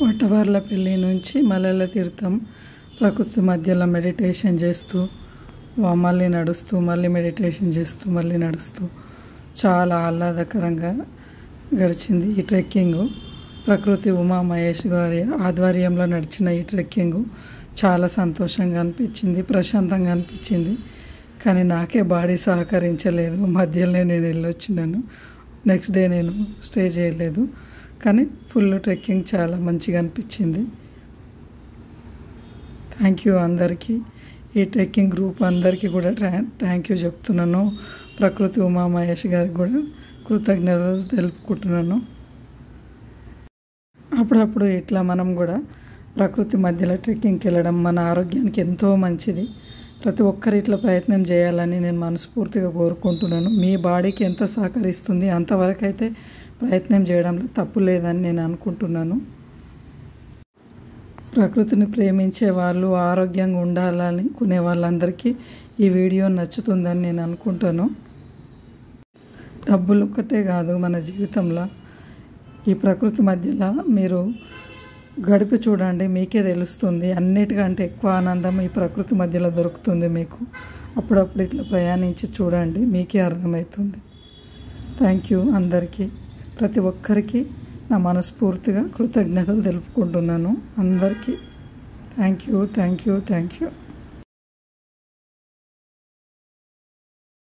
వటవర్లపల్లి నుంచి మల్లెల తీర్థం ప్రకృతి మధ్యలో మెడిటేషన్ చేస్తూ మళ్ళీ నడుస్తూ మళ్ళీ మెడిటేషన్ చేస్తూ మళ్ళీ నడుస్తూ చాలా ఆహ్లాదకరంగా గడిచింది ఈ ట్రెక్కింగ్. ప్రకృతి ఉమా మహేష్ గారి ఆధ్వర్యంలో నడిచిన ఈ ట్రెక్కింగ్ చాలా సంతోషంగా అనిపించింది, ప్రశాంతంగా అనిపించింది. కానీ నాకే బాడీ సహకరించలేదు, మధ్యలోనే నేను వెళ్ళొచ్చినాను. నెక్స్ట్ డే నేను స్టే చేయలేదు. కానీ ఫుల్ ట్రెక్కింగ్ చాలా మంచిగా అనిపించింది. థ్యాంక్ యూ అందరికీ, ఈ ట్రెక్కింగ్ గ్రూప్ అందరికీ కూడా థ్యాంక్ యూ చెప్తున్నాను. ప్రకృతి ఉమా మహేష్ గారికి కూడా కృతజ్ఞతలు తెలుపుకుంటున్నాను. అప్పుడప్పుడు ఇట్లా మనం కూడా ప్రకృతి మధ్యలో ట్రెక్కింగ్కి వెళ్ళడం మన ఆరోగ్యానికి ఎంతో మంచిది. ప్రతి ఒక్కరు ఇట్లా ప్రయత్నం చేయాలని నేను మనస్ఫూర్తిగా కోరుకుంటున్నాను. మీ బాడీకి ఎంత సహకరిస్తుంది అంతవరకు అయితే ప్రయత్నం చేయడంలో తప్పు లేదని నేను అనుకుంటున్నాను. ప్రకృతిని ప్రేమించే వాళ్ళు, ఆరోగ్యంగా ఉండాలనుకునే వాళ్ళందరికీ ఈ వీడియో నచ్చుతుందని నేను అనుకుంటాను. డబ్బులు ఒక్కటే కాదు మన జీవితంలో, ఈ ప్రకృతి మధ్యలో మీరు గడిపి చూడండి, మీకే తెలుస్తుంది. అన్నిటికంటే ఎక్కువ ఆనందం ఈ ప్రకృతి మధ్యలో దొరుకుతుంది మీకు. అప్పుడప్పుడు ఇట్లా ప్రయాణించి చూడండి, మీకే అర్థమవుతుంది. థ్యాంక్ యూ అందరికీ, ప్రతి ఒక్కరికి నా మనస్ఫూర్తిగా కృతజ్ఞతలు తెలుపుకుంటున్నాను. అందరికీ థ్యాంక్ యూ.